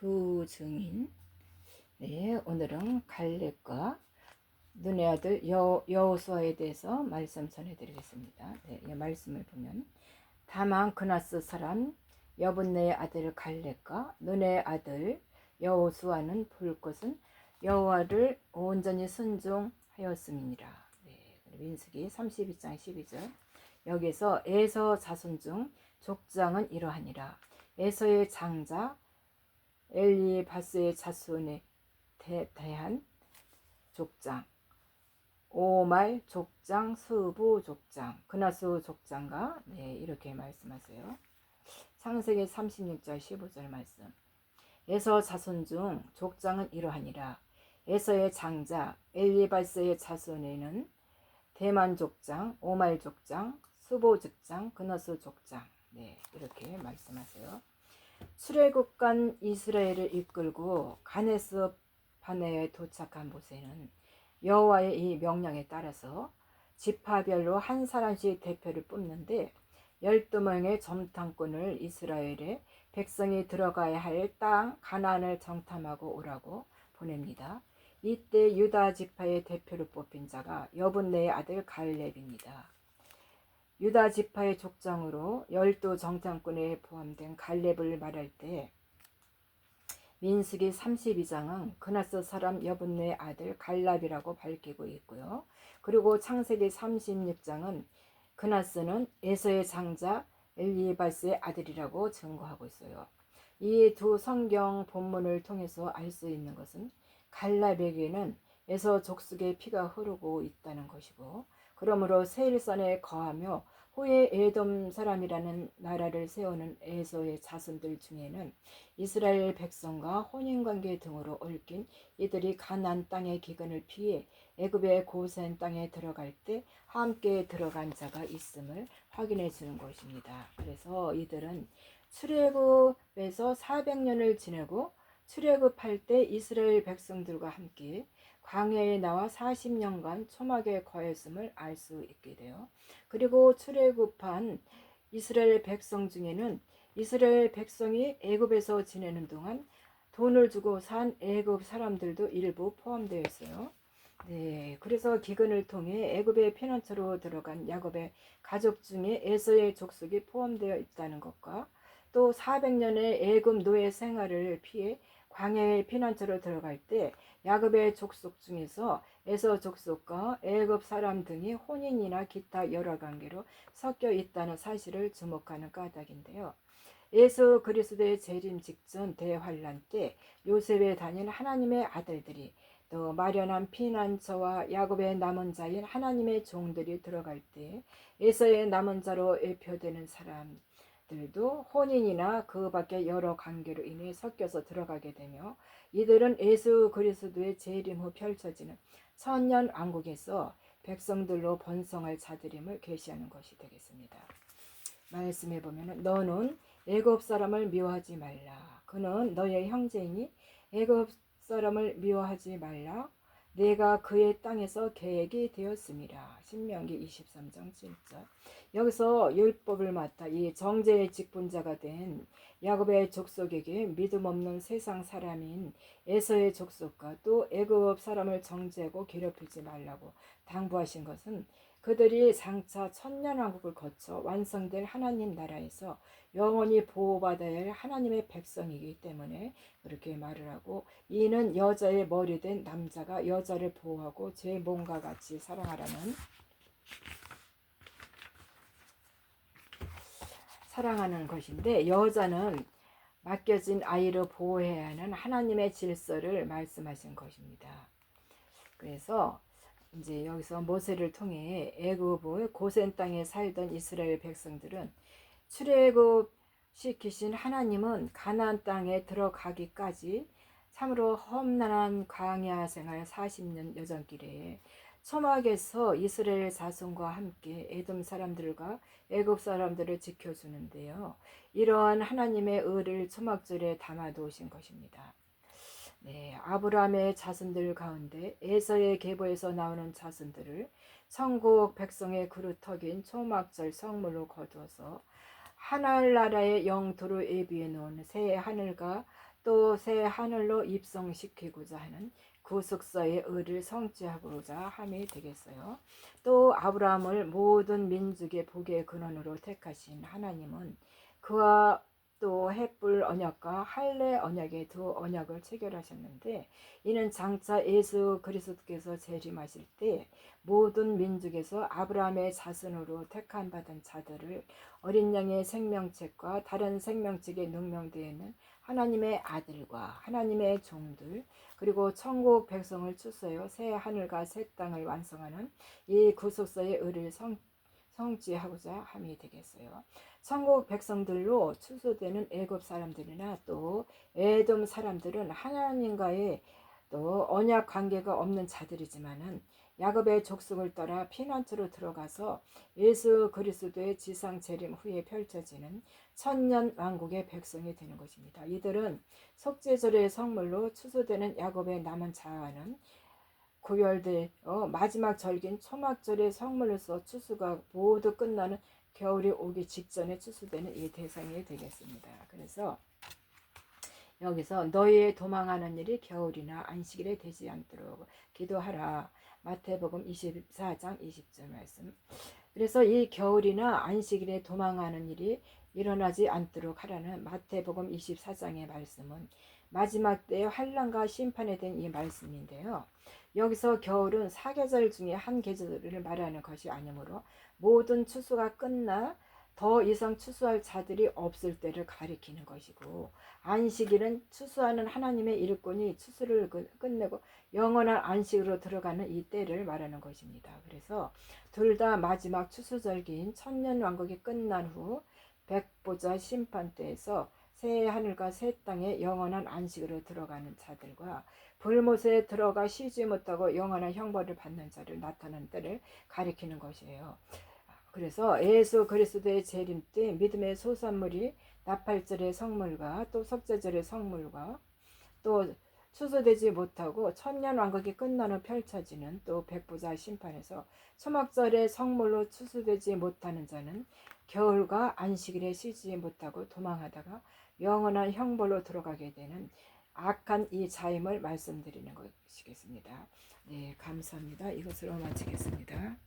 두 증인. 네, 오늘은 갈렙과 눈의 아들 여호수아에 대해서 말씀 전해드리겠습니다. 네, 이 말씀을 보면 다만 그나스 사람 여분네의 아들 갈렙과 눈의 아들 여호수아는 볼 것은 여호와를 온전히 순종하였음이니라. 네, 민수기 32장 12절. 여기서 에서 자손 중 족장은 이러하니라. 에서의 장자 엘리바스의 자손에 대한 족장, 오말 족장, 스부 족장, 그나스 족장가, 네, 이렇게 말씀하세요. 창세기 36절 15절 말씀. 에서 자손 중 족장은 이러하니라. 에서의 장자 엘리바스의 자손에는 대만 족장, 오말 족장, 스부 족장, 그나스 족장, 네, 이렇게 말씀하세요. 출애굽간 이스라엘을 이끌고 가네스 바네에 도착한 모세는 여호와의 이 명령에 따라서 지파별로 한 사람씩 대표를 뽑는데 12명의 정탐꾼을 이스라엘의 백성이 들어가야 할 땅 가나안을 정탐하고 오라고 보냅니다. 이때 유다 지파의 대표로 뽑힌 자가 여분네의 아들 갈렙입니다. 유다 지파의 족장으로 12 정탐꾼에 포함된 갈렙을 말할 때 민수기 32장은 그나스 사람 여분네의 아들 갈렙이라고 밝히고 있고요. 그리고 창세기 36장은 그나스는 에서의 장자 엘리바스의 아들이라고 증거하고 있어요. 이 두 성경 본문을 통해서 알 수 있는 것은 갈렙에게는 에서 족속의 피가 흐르고 있다는 것이고, 그러므로 세일산에 거하며 후에 에돔 사람이라는 나라를 세우는 에서의 자손들 중에는 이스라엘 백성과 혼인관계 등으로 얽힌 이들이 가나안 땅의 기근을 피해 애굽의 고센 땅에 들어갈 때 함께 들어간 자가 있음을 확인해 주는 것입니다. 그래서 이들은 출애굽에서 400년을 지내고 출애굽할 때 이스라엘 백성들과 함께 광야에 나와 40년간 초막에 거했음을 알 수 있게 돼요. 그리고 출애굽한 이스라엘 백성 중에는 이스라엘 백성이 애굽에서 지내는 동안 돈을 주고 산 애굽 사람들도 일부 포함되어 있어요. 네, 그래서 기근을 통해 애굽의 피난처로 들어간 야곱의 가족 중에 에서의 족속이 포함되어 있다는 것과 또 400년의 애굽 노예 생활을 피해 광야의 피난처로 들어갈 때 야곱의 족속 중에서 에서 족속과 애굽 사람 등이 혼인이나 기타 여러 관계로 섞여 있다는 사실을 주목하는 까닭인데요. 예수 그리스도의 재림 직전 대환란 때 요셉에 다닌 하나님의 아들들이 또 마련한 피난처와 야곱의 남은 자인 하나님의 종들이 들어갈 때 에서의 남은 자로 예표되는 사람들도 혼인이나 그 밖에 여러 관계로 인해 섞여서 들어가게 되며, 이들은 예수 그리스도의 재림 후 펼쳐지는 천년 왕국에서 백성들로 번성할 자들임을 계시하는 것이 되겠습니다. 말씀해 보면 너는 애굽 사람을 미워하지 말라. 그는 너의 형제이니 애굽 사람을 미워하지 말라. 내가 그의 땅에서 계획이 되었음이라. 신명기 23장 7절. 여기서 율법을 맡아 이 정죄의 직분자가 된 야곱의 족속에게 믿음 없는 세상 사람인 에서의 족속과 또 애굽 사람을 정죄하고 괴롭히지 말라고 당부하신 것은 그들이 장차 천년왕국을 거쳐 완성될 하나님 나라에서 영원히 보호받아야 할 하나님의 백성이기 때문에 그렇게 말을 하고, 이는 여자의 머리 된 남자가 여자를 보호하고 제 몸과 같이 사랑하는 것인데, 여자는 맡겨진 아이를 보호해야 하는 하나님의 질서를 말씀하신 것입니다. 그래서 이제 여기서 모세를 통해 애굽의 고센 땅에 살던 이스라엘 백성들은 출애굽 시키신 하나님은 가나안 땅에 들어가기까지 참으로 험난한 광야 생활 40년 여정길에 초막에서 이스라엘 자손과 함께 에돔 사람들과 애굽 사람들을 지켜주는데요. 이러한 하나님의 의를 초막절에 담아두신 것입니다. 네, 아브라함의 자손들 가운데 에서의 계보에서 나오는 자손들을 천국 백성의 그루터긴 초막절 성물로 거두어서 하늘나라의 영토로 예비해 놓은 새 하늘과 또 새 하늘로 입성시키고자 하는 구속서의 의를 성취하고자 함이 되겠어요. 또 아브라함을 모든 민족의 복의 근원으로 택하신 하나님은 그와 또 햇불 언약과 할례 언약의 두 언약을 체결하셨는데, 이는 장차 예수 그리스도께서 재림하실 때 모든 민족에서 아브라함의 자손으로 택한 받은 자들을 어린 양의 생명책과 다른 생명책에 능명되어 있는 하나님의 아들과 하나님의 종들, 그리고 천국 백성을 추수하여 새 하늘과 새 땅을 완성하는 이 구속서의 의를 성취하고자 함이 되겠어요. 천국 백성들로 추수되는 애굽 사람들이나 또 에돔 사람들은 하나님과의 또 언약 관계가 없는 자들이지만은 야곱의 족속을 따라 피난처로 들어가서 예수 그리스도의 지상 재림 후에 펼쳐지는 천년 왕국의 백성이 되는 것입니다. 이들은 속죄절의 성물로 추수되는 야곱의 남은 자와는 구별되어 마지막 절기인 초막절의 성물로서 추수가 모두 끝나는 겨울이 오기 직전에 추수되는 이 대상이 되겠습니다. 그래서 여기서 너희의 도망하는 일이 겨울이나 안식일에 되지 않도록 기도하라. 마태복음 24장 20절 말씀. 그래서 이 겨울이나 안식일에 도망하는 일이 일어나지 않도록 하라는 마태복음 24장의 말씀은 마지막 때의 환난과 심판에 대한 이 말씀인데요. 여기서 겨울은 사계절 중에 한 계절을 말하는 것이 아니므로 모든 추수가 끝나 더 이상 추수할 자들이 없을 때를 가리키는 것이고, 안식일은 추수하는 하나님의 일꾼이 추수를 끝내고 영원한 안식으로 들어가는 이 때를 말하는 것입니다. 그래서 둘 다 마지막 추수절기인 천년왕국이 끝난 후 백보자 심판 때에서 새 하늘과 새 땅에 영원한 안식으로 들어가는 자들과 불못에 들어가 쉬지 못하고 영원한 형벌을 받는 자를 나타낸 때를 가리키는 것이에요. 그래서 예수 그리스도의 재림 때 믿음의 소산물이 나팔절의 성물과 또 속죄절의 성물과 또 추수되지 못하고 천년 왕국이 끝난 후 펼쳐지는 또 백보자 심판에서 초막절의 성물로 추수되지 못하는 자는 겨울과 안식일에 쉬지 못하고 도망하다가 영원한 형벌로 들어가게 되는 악한 이 자임을 말씀드리는 것이겠습니다. 네, 감사합니다. 이것으로 마치겠습니다.